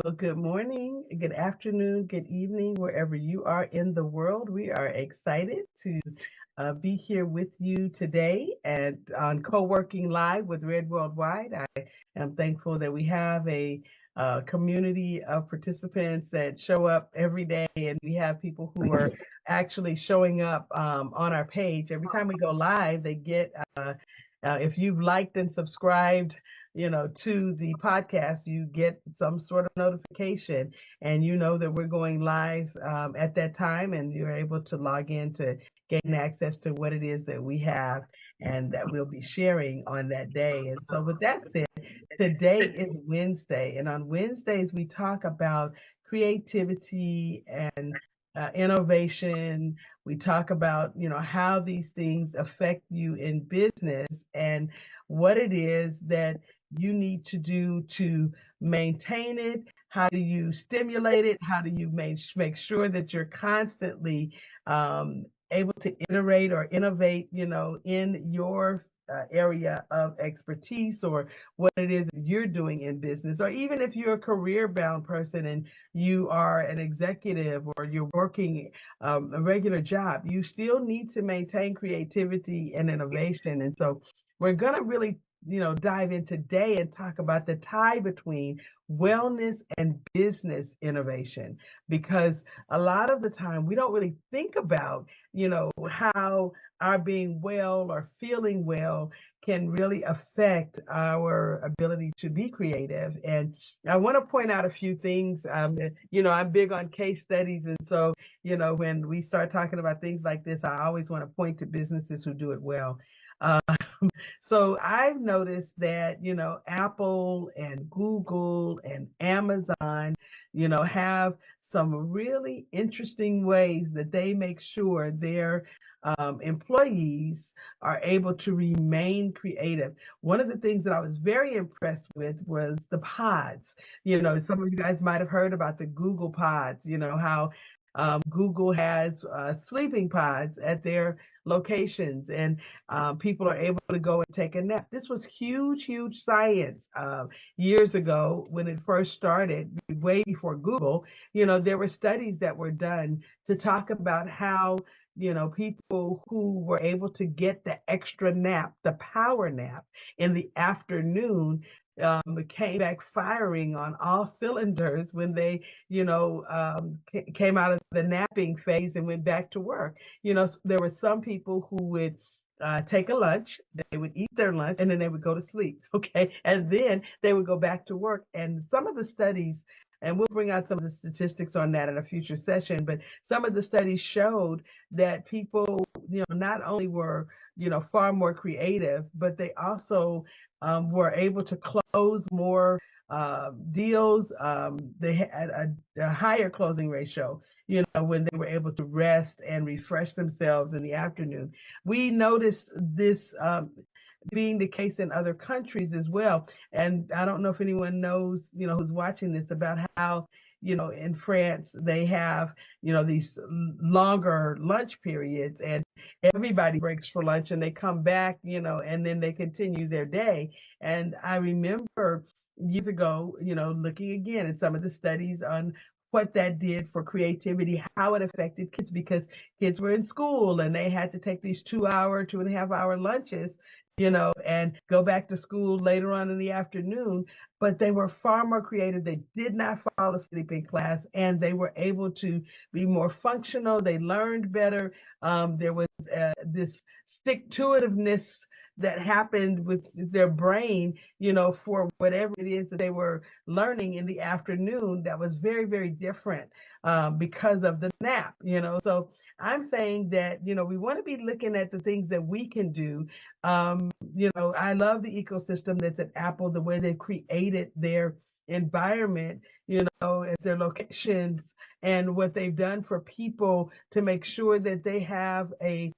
Well, good morning, good afternoon, good evening, wherever you are in the world. We are excited to be here with you today and on Co-working Live with Red Worldwide. I am thankful that we have a community of participants that show up every day, and we have people who are actually showing up on our page. Every time we go live, they get, if you've liked and subscribed, to the podcast, you get some sort of notification and you know that we're going live at that time, and you're able to log in to gain access to what it is that we have and that we'll be sharing on that day. And so, with that said, today is Wednesday, and on Wednesdays, we talk about creativity and innovation. We talk about, how these things affect you in business and what it is that you need to do to maintain it. How do you stimulate it? How do you make sure that you're constantly able to iterate or innovate, in your area of expertise, or what it is that you're doing in business, or even if you're a career bound person and you are an executive or you're working a regular job, you still need to maintain creativity and innovation. And so we're going to really dive in today and talk about the tie between wellness and business innovation, because a lot of the time we don't really think about how our being well or feeling well can really affect our ability to be creative. And I want to point out a few things. I'm big on case studies, and so when we start talking about things like this, I always want to point to businesses who do it well. uh, so I've noticed that, Apple and Google and Amazon, have some really interesting ways that they make sure their employees are able to remain creative. One of the things that I was very impressed with was the pods. Some of you guys might have heard about the Google pods, how Google has sleeping pods at their locations, and people are able to go and take a nap. This was huge, huge science years ago when it first started, way before Google. There were studies that were done to talk about how, people who were able to get the extra nap, the power nap in the afternoon, came back firing on all cylinders when they, came out of the napping phase and went back to work. There were some people who would take a lunch, they would eat their lunch, and then they would go to sleep. Okay. And then they would go back to work. And some of the studies, and we'll bring out some of the statistics on that in a future session, but some of the studies showed that people, not only were, far more creative, but they also were able to close more deals. They had a higher closing ratio, when they were able to rest and refresh themselves in the afternoon. We noticed this being the case in other countries as well. And I don't know if anyone knows, who's watching this, about how, in France, they have, these longer lunch periods, and everybody breaks for lunch and they come back, and then they continue their day. And I remember years ago, looking again at some of the studies on what that did for creativity, how it affected kids, because kids were in school and they had to take these 2 hour, 2.5 hour lunches, and go back to school later on in the afternoon. But they were far more creative. They did not fall asleep in class, and they were able to be more functional. They learned better. There was this stick to itiveness that happened with their brain, for whatever it is that they were learning in the afternoon, that was very, very different because of the nap. So I'm saying that, we want to be looking at the things that we can do. I love the ecosystem that's at Apple, the way they've created their environment, at their locations, and what they've done for people to make sure that they have a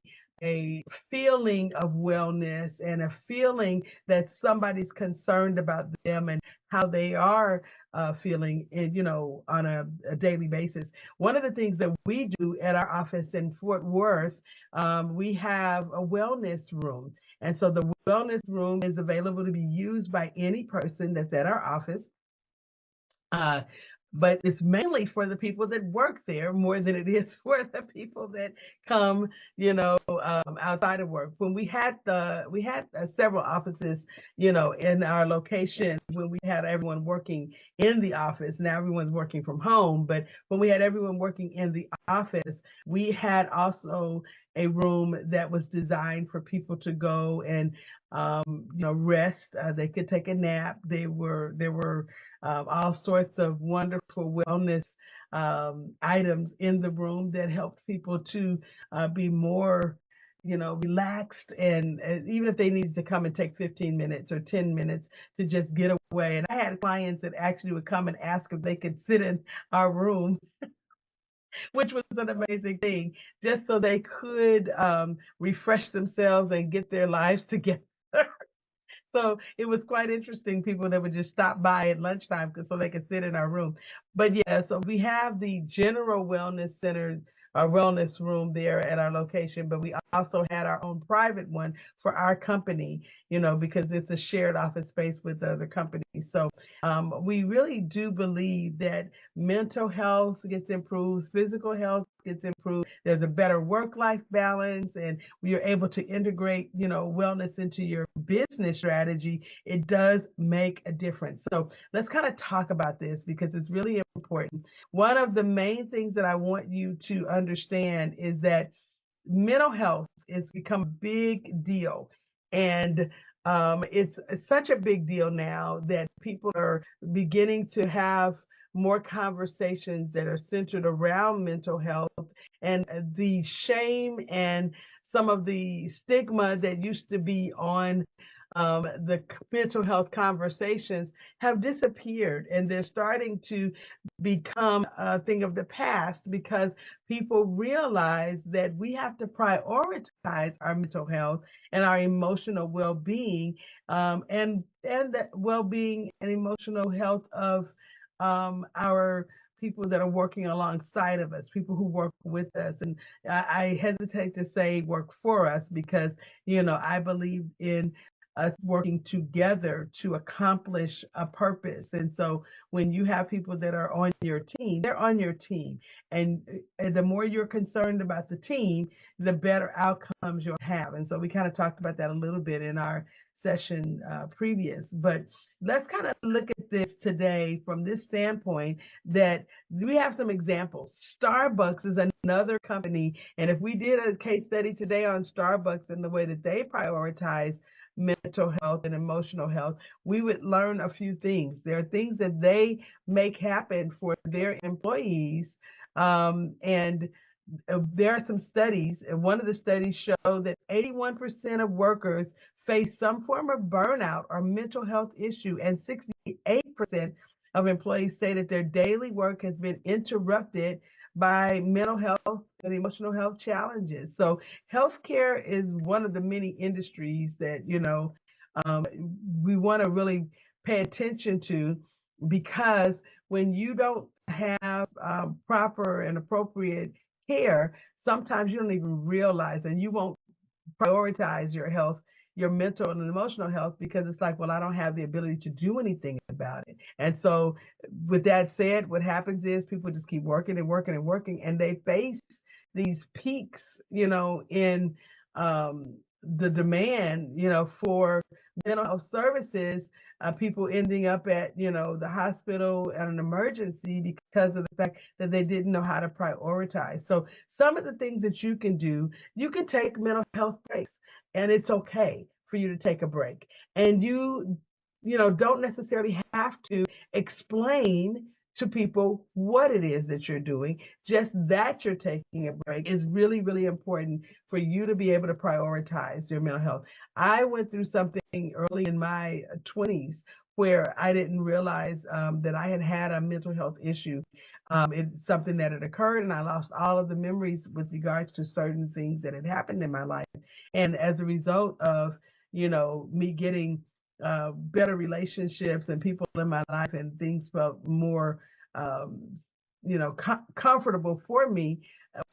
feeling of wellness and a feeling that somebody's concerned about them and how they are feeling, on a daily basis. One of the things that we do at our office in Fort Worth, we have a wellness room. And so the wellness room is available to be used by any person that's at our office. Uh, but it's mainly for the people that work there more than it is for the people that come, outside of work. When we had several offices, in our location when we had everyone working in the office. Now everyone's working from home, but when we had everyone working in the office, we had also a room that was designed for people to go and rest. They could take a nap. There were all sorts of wonderful wellness items in the room that helped people to be more, relaxed. And even if they needed to come and take 15 minutes or 10 minutes to just get away. And I had clients that actually would come and ask if they could sit in our room, which was an amazing thing, just so they could refresh themselves and get their lives together. So it was quite interesting. People that would just stop by at lunchtime so they could sit in our room. But yeah, so we have the general wellness center, our wellness room there at our location, but we also had our own private one for our company, because it's a shared office space with other companies. So we really do believe that mental health gets improved, physical health gets improved. There's a better work-life balance, and you're able to integrate, wellness into your business strategy. It does make a difference. So let's kind of talk about this because it's really important. One of the main things that I want you to understand is that mental health has become a big deal. And it's such a big deal now that people are beginning to have more conversations that are centered around mental health, and the shame and some of the stigma that used to be on the mental health conversations have disappeared, and they're starting to become a thing of the past because people realize that we have to prioritize our mental health and our emotional well-being, and the well-being and emotional health of our people that are working alongside of us, people who work with us. And I hesitate to say work for us because, I believe in us working together to accomplish a purpose. And so when you have people that are on your team, they're on your team. And the more you're concerned about the team, the better outcomes you'll have. And so we kind of talked about that a little bit in our session previous. But let's kind of look at this today from this standpoint that we have some examples. Starbucks is another company. And if we did a case study today on Starbucks and the way that they prioritize mental health and emotional health, we would learn a few things. There are things that they make happen for their employees. And there are some studies, and one of the studies show that 81% of workers face some form of burnout or mental health issue, and 68% of employees say that their daily work has been interrupted by mental health and emotional health challenges. So healthcare is one of the many industries that, um, we want to really pay attention to, because when you don't have proper and appropriate care, sometimes you don't even realize, and you won't prioritize your health, your mental and emotional health, because it's like, well, I don't have the ability to do anything about it. And so, with that said, what happens is people just keep working and working and working, and they face these peaks, in the demand, for mental health services. People ending up at, the hospital at an emergency because of the fact that they didn't know how to prioritize. So some of the things that you can do, you can take mental health breaks, and it's okay for you to take a break. And you don't necessarily have to explain to people what it is that you're doing. Just that you're taking a break is really, really important for you to be able to prioritize your mental health. I went through something early in my 20s where I didn't realize that I had had a mental health issue. It's something that had occurred, and I lost all of the memories with regards to certain things that had happened in my life. And as a result of, me getting better relationships and people in my life, and things felt more, um, comfortable for me,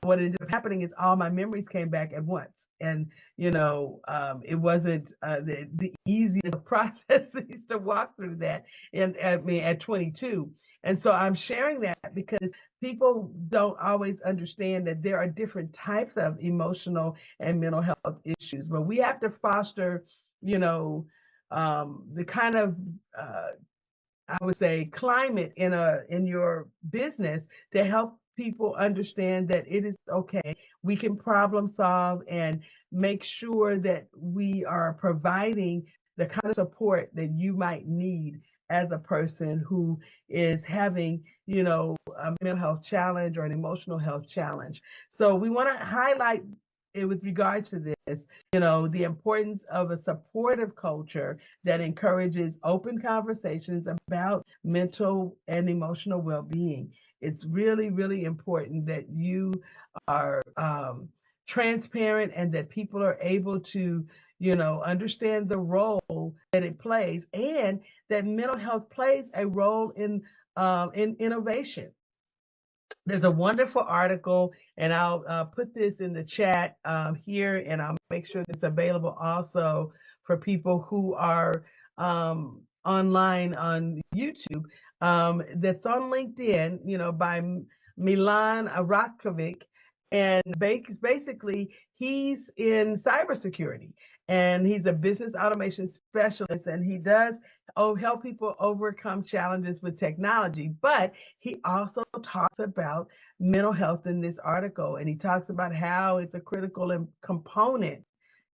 what ended up happening is all my memories came back at once. And it wasn't the easiest of processes to walk through that. And I mean, at 22. And so I'm sharing that because people don't always understand that there are different types of emotional and mental health issues, but we have to foster, you know, the kind of I would say climate in your business to help people understand that it is okay. We can problem solve and make sure that we are providing the kind of support that you might need as a person who is having, a mental health challenge or an emotional health challenge. So we want to highlight it with regard to this, the importance of a supportive culture that encourages open conversations about mental and emotional well-being. It's really, really important that you are transparent and that people are able to, understand the role that it plays, and that mental health plays a role in innovation. There's a wonderful article, and I'll put this in the chat here, and I'll make sure it's available also for people who are online on YouTube. That's on LinkedIn, by Milan Arakovic, and basically he's in cybersecurity, and he's a business automation specialist, and he does help people overcome challenges with technology, but he also talks about mental health in this article, and he talks about how it's a critical component,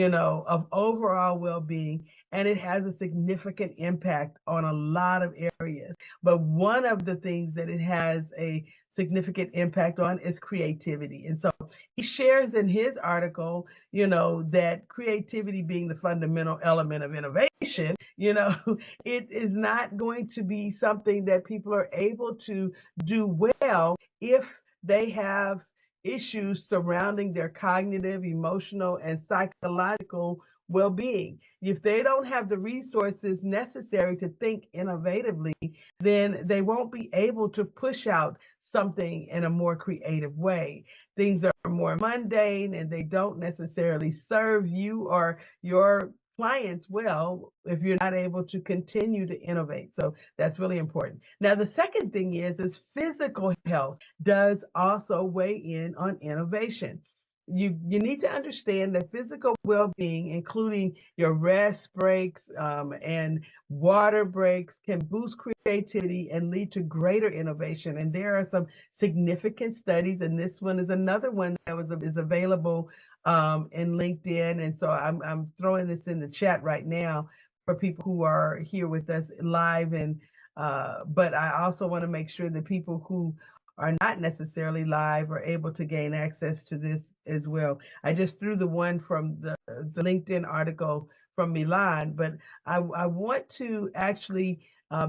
of overall well-being, and it has a significant impact on a lot of areas. But one of the things that it has a significant impact on is creativity. And so he shares in his article, that creativity being the fundamental element of innovation, it is not going to be something that people are able to do well if they have issues surrounding their cognitive, emotional, and psychological well-being. If they don't have the resources necessary to think innovatively, then they won't be able to push out something in a more creative way. Things are more mundane and they don't necessarily serve you or your clients well if you're not able to continue to innovate. So that's really important. Now, the second thing is physical health does also weigh in on innovation. You need to understand that physical well-being, including your rest breaks and water breaks, can boost creativity and lead to greater innovation. And there are some significant studies, and this one is another one that is available in LinkedIn. And so I'm throwing this in the chat right now for people who are here with us live. And but I also want to make sure that people who are not necessarily live are able to gain access to this as well. I just threw the one from the LinkedIn article from Milan, but I want to actually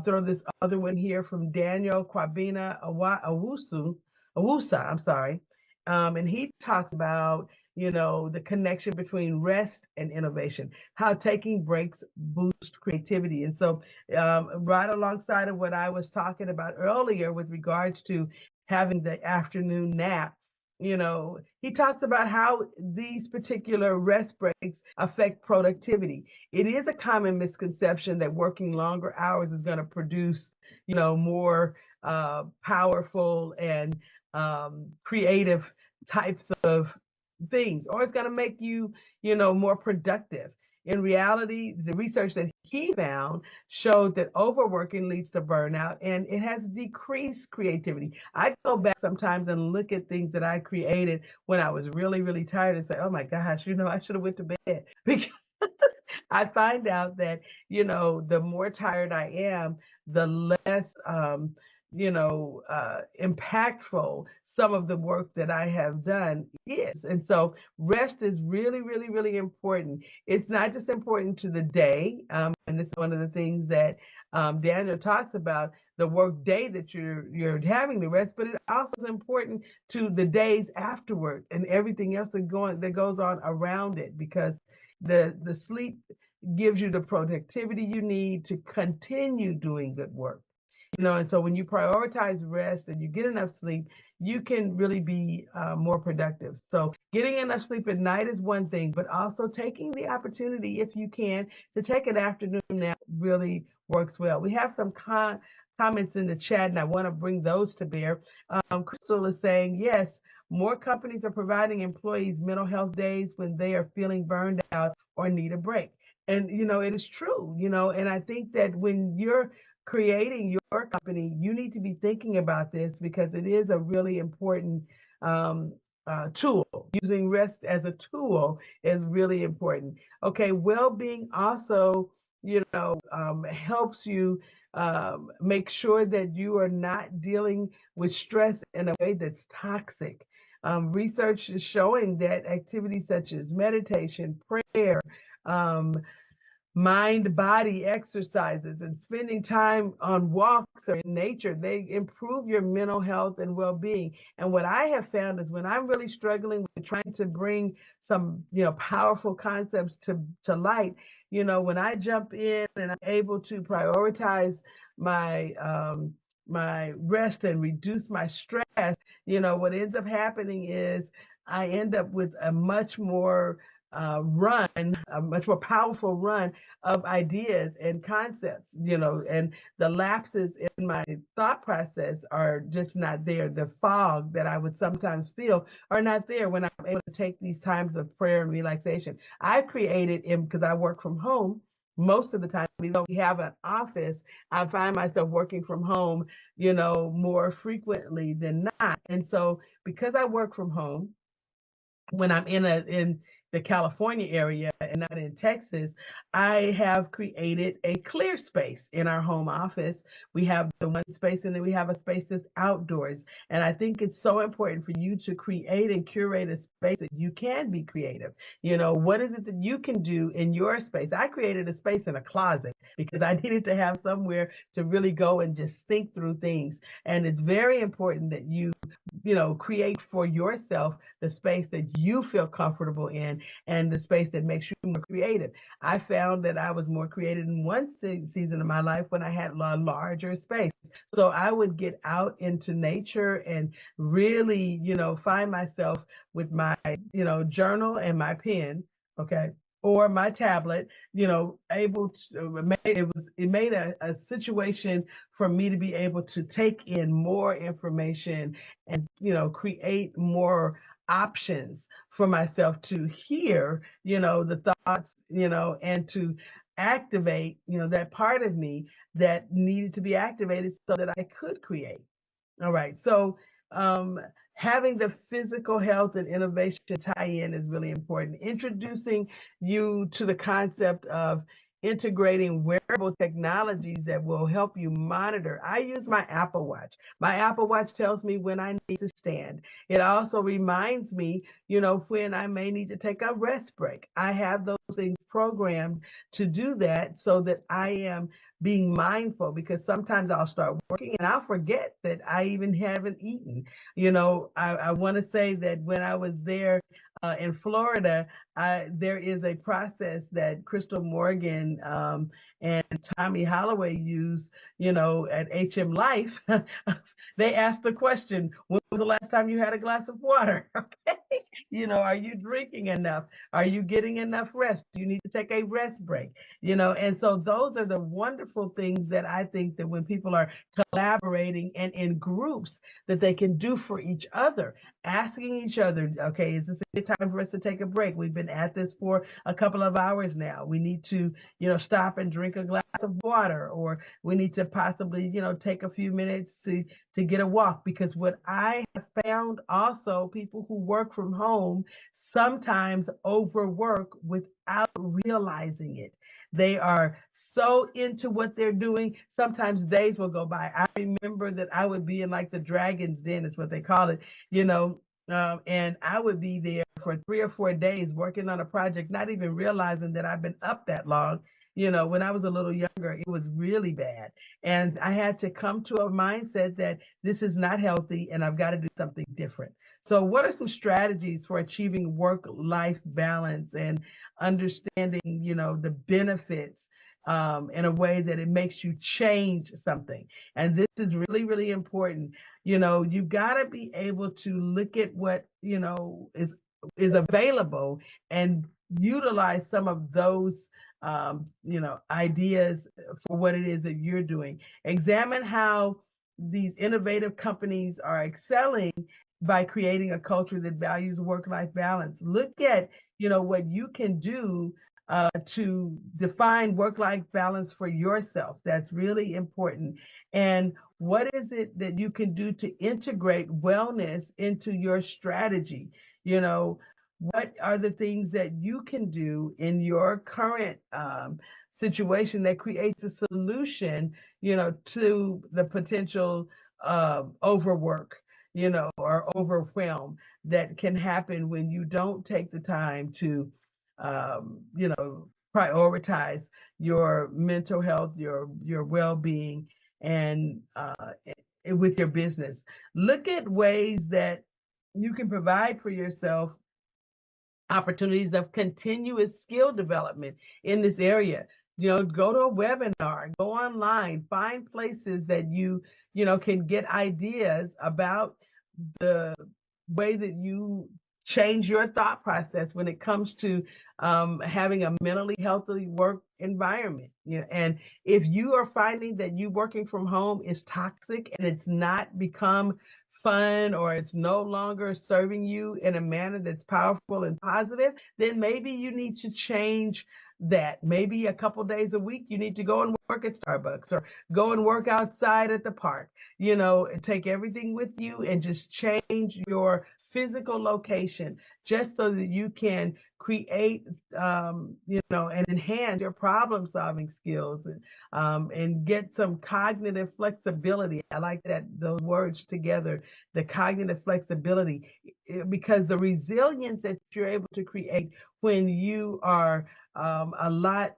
throw this other one here from Daniel Kwabena Awusa, I'm sorry. And he talks about, the connection between rest and innovation, how taking breaks boost creativity. And so right alongside of what I was talking about earlier with regards to having the afternoon nap, he talks about how these particular rest breaks affect productivity. It is a common misconception that working longer hours is going to produce, more powerful and creative types of things, or it's going to make you, more productive. In reality, the research that he found showed that overworking leads to burnout and it has decreased creativity. I go back sometimes and look at things that I created when I was really, really tired and say, oh my gosh, I should have went to bed because I find out that, the more tired I am, the less, impactful some of the work that I have done is. And so rest is really, really, really important. It's not just important to the day, and this is one of the things that Daniel talks about, the work day that you're having the rest, but it also is important to the days afterward and everything else that goes on around it, because the sleep gives you the productivity you need to continue doing good work. And so when you prioritize rest and you get enough sleep, you can really be more productive. So getting enough sleep at night is one thing, but also taking the opportunity, if you can, to take an afternoon nap really works well. We have some comments in the chat, and I want to bring those to bear. Crystal is saying, yes, more companies are providing employees mental health days when they are feeling burned out or need a break. And, it is true, and I think that when you're creating your company, you need to be thinking about this because it is a really important um, tool. Using rest as a tool is really important. Okay, well-being also, helps you make sure that you are not dealing with stress in a way that's toxic. Research is showing that activities such as meditation, prayer, um, mind body exercises and spending time on walks or in nature, they improve your mental health and well-being. And what I have found is when I'm really struggling with trying to bring some powerful concepts to light, when I jump in and I'm able to prioritize my rest and reduce my stress, what ends up happening is I end up with a much more a much more powerful run of ideas and concepts, and the lapses in my thought process are just not there. The fog that I would sometimes feel are not there when I'm able to take these times of prayer and relaxation. I've created, because I work from home most of the time, even though we have an office, I find myself working from home, more frequently than not. And so because I work from home, when I'm in the California area and not in Texas, I have created a clear space in our home office. We have the one space and then we have a space that's outdoors. And I think it's so important for you to create and curate a space that you can be creative. What is it that you can do in your space? I created a space in a closet because I needed to have somewhere to really go and just think through things. And it's very important that you create for yourself the space that you feel comfortable in and the space that makes you more creative. I found that I was more creative in one season of my life when I had a larger space. So I would get out into nature and really, find myself with my, journal and my pen, okay, or my tablet, able to it made a situation for me to be able to take in more information and create more options for myself to hear the thoughts and to activate that part of me that needed to be activated so that I could create. All right. So having the physical health and innovation tie in is really important. Introducing you to the concept of integrating wearable technologies that will help you monitor. I use my Apple Watch. My Apple Watch tells me when I need to stand. It also reminds me, when I may need to take a rest break. I have those things programmed to do that so that I am being mindful because sometimes I'll start working and I'll forget that I even haven't eaten. I want to say that when I was there in Florida, there is a process that Crystal Morgan and Tommy Holloway use, at HM Life. They asked the question, when was the last time you had a glass of water? Okay. Are you drinking enough? Are you getting enough rest? Do you need to take a rest break? And so those are the wonderful things that I think that when people are collaborating and in groups that they can do for each other, asking each other, okay, is this a good time for us to take a break? We've been at this for a couple of hours now. We need to, stop and drink a glass of water, or we need to possibly, take a few minutes to get a walk. Because what I have found also, people who work from home sometimes overwork without realizing it. They are so into what they're doing. Sometimes days will go by. I remember that I would be in like the Dragon's Den, is what they call it, and I would be there for 3 or 4 days working on a project, not even realizing that I've been up that long. When I was a little younger, it was really bad. And I had to come to a mindset that this is not healthy and I've got to do something different. So, what are some strategies for achieving work life balance and understanding, the benefits in a way that it makes you change something. And this is really, really important. You've got to be able to look at what, is available and utilize some of those, ideas for what it is that you're doing. Examine how these innovative companies are excelling by creating a culture that values work-life balance. Look at, what you can do to define work-life balance for yourself. That's really important. And what is it that you can do to integrate wellness into your strategy? What are the things that you can do in your current situation that creates a solution, to the potential overwork, or overwhelm that can happen when you don't take the time to prioritize your mental health, your well-being, and with your business. Look at ways that you can provide for yourself opportunities of continuous skill development in this area. Go to a webinar, go online, find places that you can get ideas about the way that you change your thought process when it comes to having a mentally healthy work environment. And if you are finding that you working from home is toxic and it's not become fun, or it's no longer serving you in a manner that's powerful and positive, then maybe you need to change that. Maybe a couple days a week you need to go and work at Starbucks, or go and work outside at the park. Take everything with you and just change your physical location, just so that you can create, and enhance your problem solving skills, and get some cognitive flexibility. I like those words together, the cognitive flexibility, because the resilience that you're able to create when you are a lot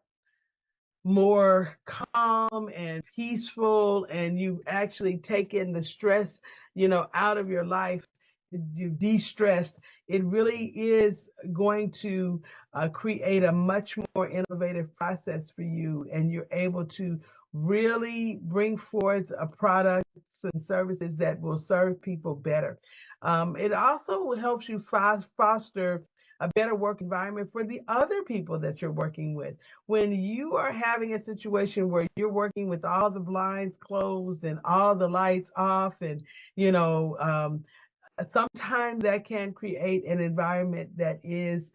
more calm and peaceful, and you actually taken the stress, out of your life, you de-stressed, it really is going to create a much more innovative process for you, and you're able to really bring forth a products and services that will serve people better. It also helps you foster a better work environment for the other people that you're working with. When you are having a situation where you're working with all the blinds closed and all the lights off, and sometimes that can create an environment that is,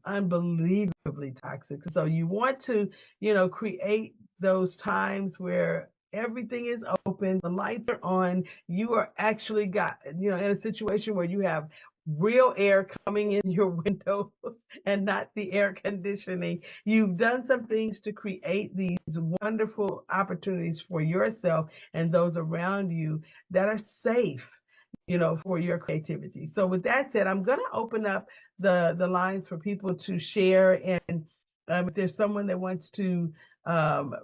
unbelievably toxic. So you want to, create those times where everything is open, the lights are on, you are actually in a situation where you have real air coming in your windows and not the air conditioning. You've done some things to create these wonderful opportunities for yourself and those around you that are safe, for your creativity. So with that said, I'm going to open up the lines for people to share. And if there's someone that wants to um,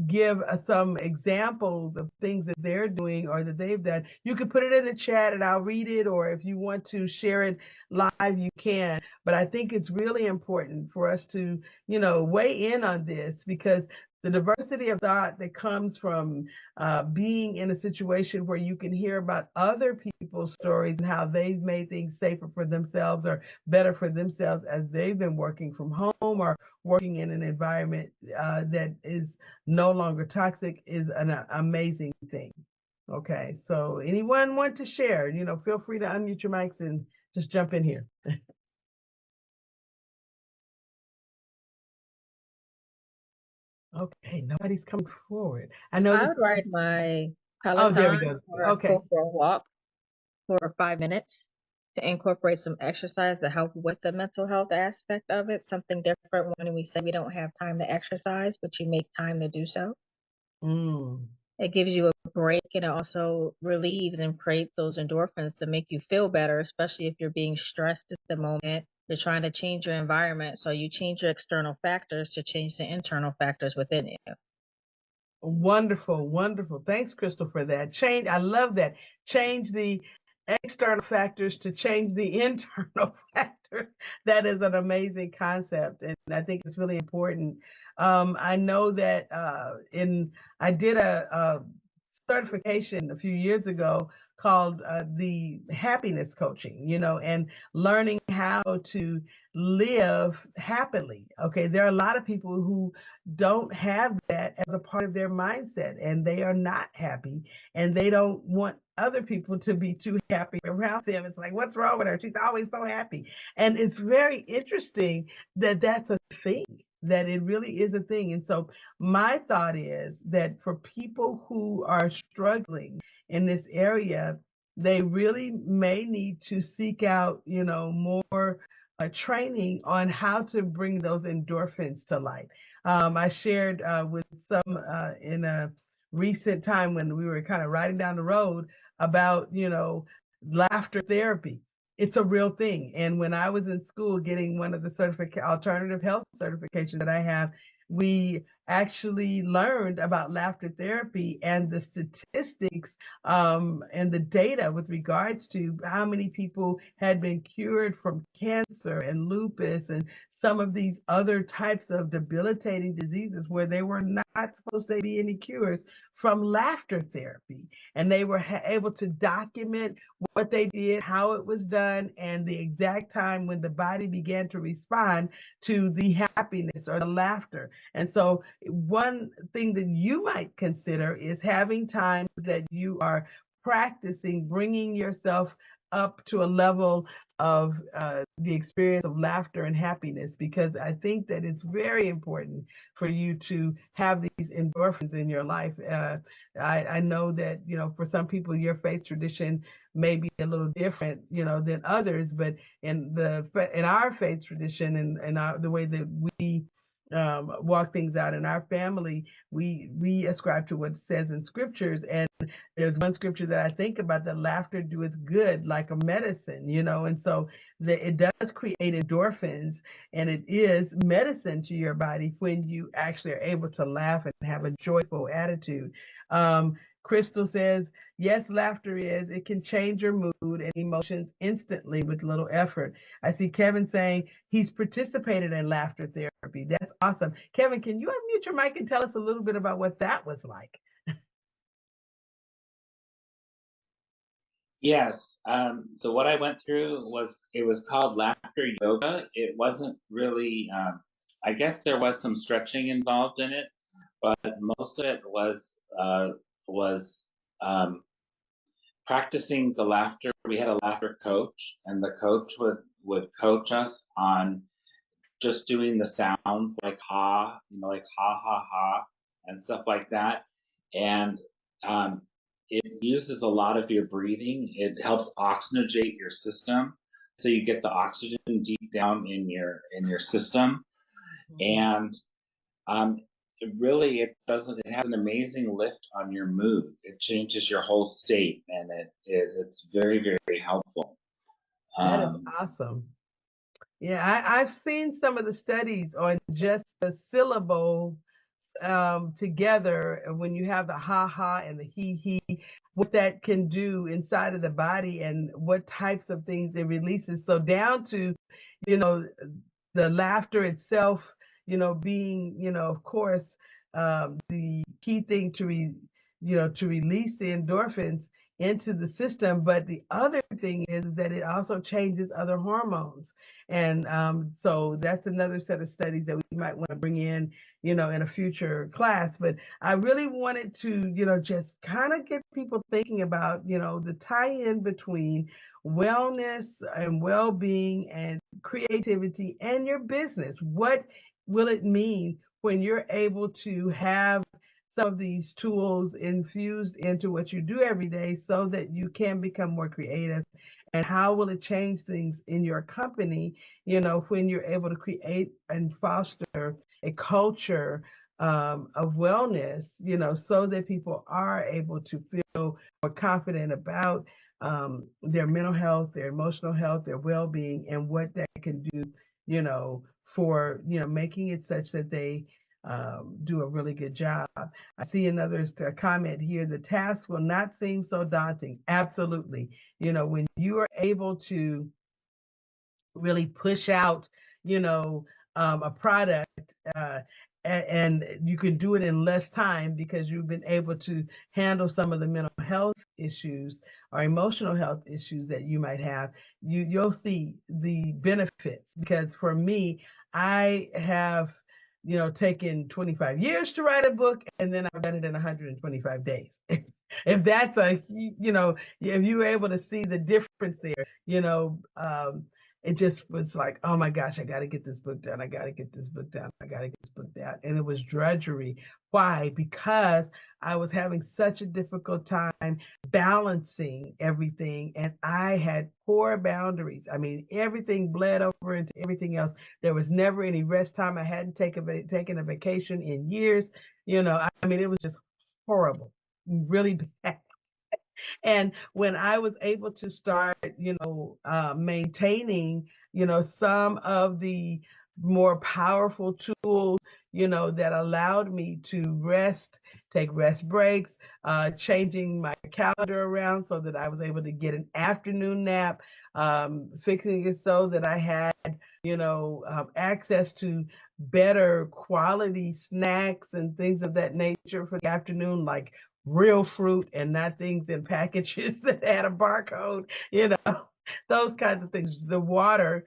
give some examples of things that they're doing or that they've done, you can put it in the chat and I'll read it, or if you want to share it live, you can. But I think it's really important for us to, weigh in on this, because the diversity of thought that comes from being in a situation where you can hear about other people's stories and how they've made things safer for themselves or better for themselves as they've been working from home or working in an environment that is no longer toxic, is an amazing thing. Okay, so anyone want to share, feel free to unmute your mics and just jump in here. Okay, nobody's coming forward. I know I this. would ride my Oh, there we Peloton go. or Okay. go for a walk for 5 minutes to incorporate some exercise to help with the mental health aspect of it. Something different when we say we don't have time to exercise, but you make time to do so. Mm. It gives you a break, and it also relieves and creates those endorphins to make you feel better, especially if you're being stressed at the moment. You're trying to change your environment, so you change your external factors to change the internal factors within you. Wonderful, wonderful. Thanks, Crystal, for that. Change, I love that. Change the external factors to change the internal factors. That is an amazing concept. And I think it's really important I know that I did a certification a few years ago called the happiness coaching, and learning how to live happily. Okay, there are a lot of people who don't have that as a part of their mindset, and they are not happy, and they don't want other people to be too happy around them. It's like, what's wrong with her? She's always so happy. And it's very interesting that that's a thing, that it really is a thing. And so my thought is that for people who are struggling in this area, they really may need to seek out, more training on how to bring those endorphins to light. I shared with some in a recent time when we were kind of riding down the road about, laughter therapy. It's a real thing. And when I was in school getting one of the alternative health certifications that I have, we actually learned about laughter therapy and the statistics and the data with regards to how many people had been cured from cancer and lupus and some of these other types of debilitating diseases where they were not supposed to be any cures from laughter therapy. And they were able to document what they did, how it was done, and the exact time when the body began to respond to the happiness or the laughter. And so, one thing that you might consider is having times that you are practicing bringing yourself up to a level of the experience of laughter and happiness, because I think that it's very important for you to have these endorphins in your life. I know that, for some people, your faith tradition may be a little different, than others, but in our faith tradition and the way that we walk things out in our family, we ascribe to what it says in scriptures. And there's one scripture that I think about, that laughter doeth good like a medicine, and so it does create endorphins, and it is medicine to your body when you actually are able to laugh and have a joyful attitude. Crystal says, yes, laughter it can change your mood and emotions instantly with little effort. I see Kevin saying he's participated in laughter therapy. That's awesome. Kevin, can you unmute your mic and tell us a little bit about what that was like? Yes. So what I went through it was called laughter yoga. It wasn't really, I guess there was some stretching involved in it, but most of it was practicing the laughter. We had a laughter coach, and the coach would coach us on just doing the sounds like ha, like ha ha ha and stuff like that. And um, it uses a lot of your breathing. It helps oxygenate your system, so you get the oxygen deep down in your system. And it doesn't. It has an amazing lift on your mood. It changes your whole state, and it's very, very helpful. That is awesome. Yeah, I've seen some of the studies on just the syllable together when you have the ha ha and the he, what that can do inside of the body and what types of things it releases. So down to, you know, the laughter itself, being, of course, the key thing to release the endorphins into the system. But the other thing is that it also changes other hormones. And so that's another set of studies that we might want to bring in, in a future class. But I really wanted to, just kind of get people thinking about, the tie-in between wellness and well-being and creativity and your business. What will it mean when you're able to have some of these tools infused into what you do every day so that you can become more creative? And how will it change things in your company, when you're able to create and foster a culture of wellness, so that people are able to feel more confident about their mental health, their emotional health, their well-being, and what that can do, for making it such that they do a really good job. I see another comment here. The task will not seem so daunting. Absolutely. When you are able to really push out, a product, uh, and you can do it in less time because you've been able to handle some of the mental health issues or emotional health issues that you might have. You'll see the benefits, because for me, I have taken 25 years to write a book, and then I've done it in 125 days. If that's if you were able to see the difference there, it just was like, oh my gosh, I got to get this book done. I got to get this book done. I got to get this book down. And it was drudgery. Why? Because I was having such a difficult time balancing everything, and I had poor boundaries. I mean, everything bled over into everything else. There was never any rest time. I hadn't taken a vacation in years. I mean, it was just horrible, really bad. And when I was able to start, maintaining, some of the more powerful tools, that allowed me to rest, take rest breaks, changing my calendar around so that I was able to get an afternoon nap, fixing it so that I had, access to better quality snacks and things of that nature for the afternoon, like real fruit and not things in packages that had a barcode, those kinds of things. The water,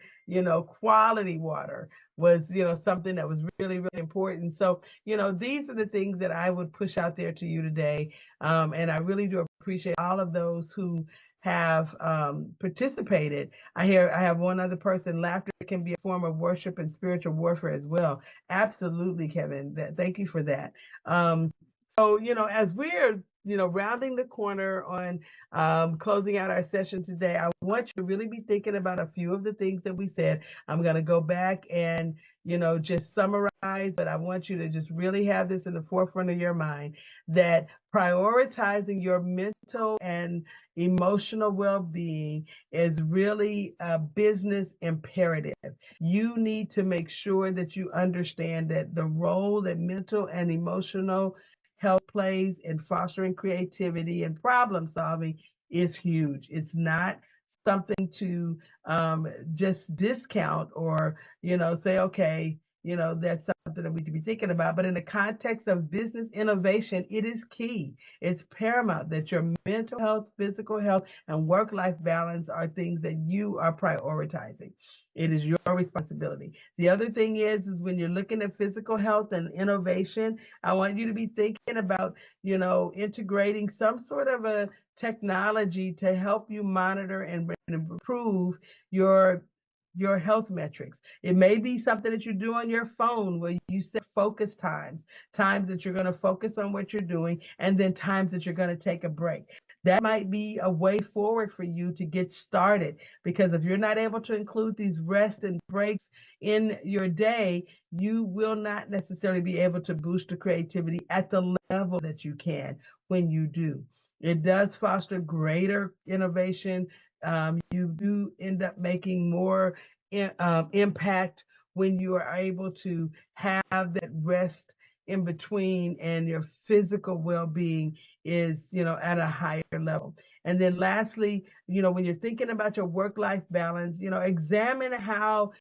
quality water was, something that was really, really important. So, these are the things that I would push out there to you today. And I really do appreciate all of those who have participated. I have one other person. Laughter can be a form of worship and spiritual warfare as well. Absolutely, Kevin. Thank you for that. So, as we're, rounding the corner on closing out our session today, I want you to really be thinking about a few of the things that we said. I'm going to go back and, just summarize, but I want you to just really have this in the forefront of your mind, that prioritizing your mental and emotional well-being is really a business imperative. You need to make sure that you understand that the role that mental and emotional health plays in fostering creativity and problem solving is huge. It's not something to just discount or, say, okay, that's something that we could be thinking about. But in the context of business innovation, it is key. It's paramount that your mental health, physical health, and work-life balance are things that you are prioritizing. It is your responsibility. The other thing is when you're looking at physical health and innovation, I want you to be thinking about, integrating some sort of a technology to help you monitor and improve your health metrics. It may be something that you do on your phone where you set focus times that you're going to focus on what you're doing, and then times that you're going to take a break. That might be a way forward for you to get started, because if you're not able to include these rest and breaks in your day, you will not necessarily be able to boost the creativity at the level that you can when you do. It does foster greater innovation. You do end up making more impact when you are able to have that rest in between, and your physical well-being is, at a higher level. And then lastly, when you're thinking about your work-life balance, examine how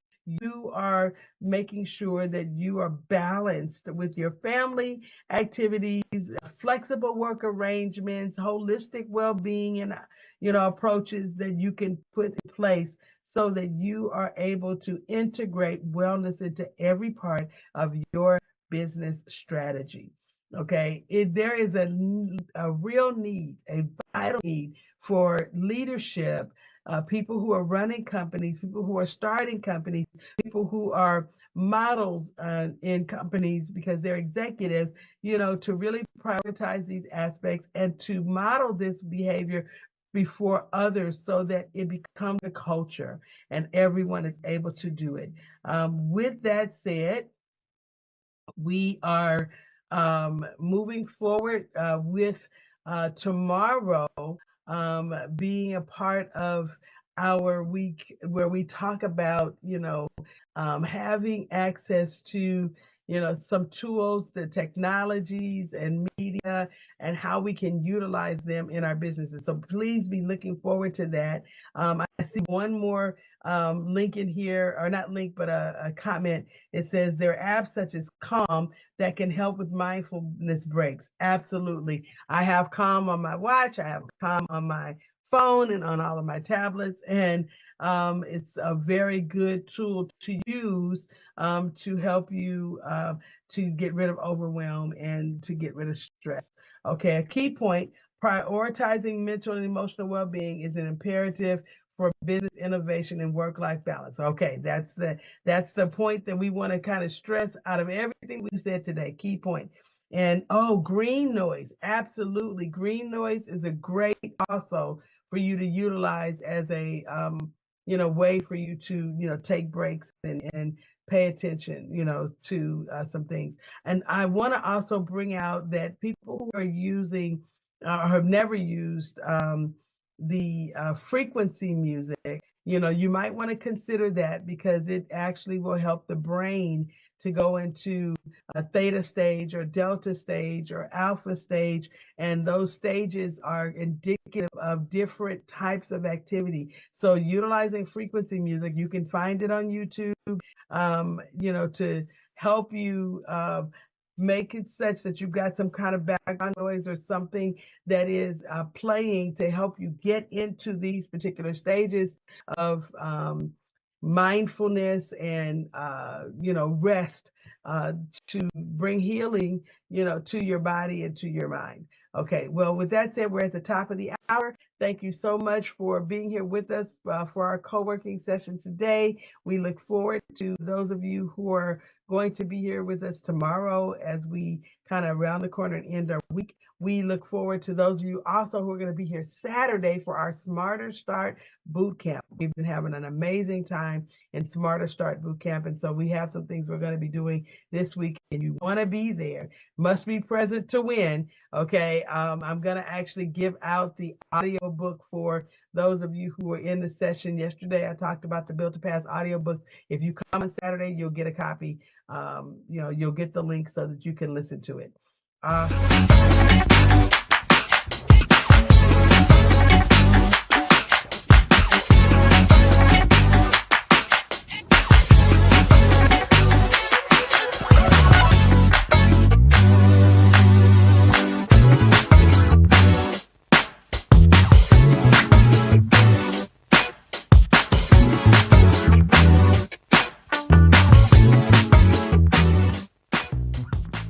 you are making sure that you are balanced with your family activities, flexible work arrangements, holistic well-being, and approaches that you can put in place so that you are able to integrate wellness into every part of your business strategy. Okay, there is a real need, a vital need for leadership, people who are running companies, people who are starting companies, people who are models in companies because they're executives, to really prioritize these aspects and to model this behavior before others so that it becomes a culture and everyone is able to do it. With that said, we are moving forward with tomorrow being a part of our week where we talk about, having access to, some tools, the technologies and media, and how we can utilize them in our businesses. So please be looking forward to that. I see one more link in here, or not link, but a comment. It says there are apps such as Calm that can help with mindfulness breaks. Absolutely. I have Calm on my watch. I have Calm on my phone and on all of my tablets. And it's a very good tool to use to help you to get rid of overwhelm and to get rid of stress. Okay, a key point: prioritizing mental and emotional well-being is an imperative for business innovation and work-life balance. Okay, that's the point that we want to kind of stress out of everything we said today. Key point. And green noise, absolutely. Green noise is a great also for you to utilize as a way for you to take breaks and pay attention to some things. And I want to also bring out that people who are using or have never used the frequency music, you might want to consider that, because it actually will help the brain to go into a theta stage or delta stage or alpha stage. And those stages are indicative of different types of activity. So utilizing frequency music, you can find it on YouTube, to help you make it such that you've got some kind of background noise or something that is playing to help you get into these particular stages of mindfulness and rest, to bring healing to your body and to your mind. Okay, well, with that said, we're at the top of the hour. Thank you so much for being here with us for our co-working session today. We look forward to those of you who are going to be here with us tomorrow as we kind of round the corner and end our week. We look forward to those of you also who are going to be here Saturday for our Smarter Start Boot Camp. We've been having an amazing time in Smarter Start Boot Camp, and so we have some things we're going to be doing this week, and you want to be there. Must be present to win. Okay, I'm going to actually give out the audio book for those of you who were in the session yesterday. I talked about the Built to Pass audio books. If you come on Saturday, you'll get a copy. You'll get the link so that you can listen to it.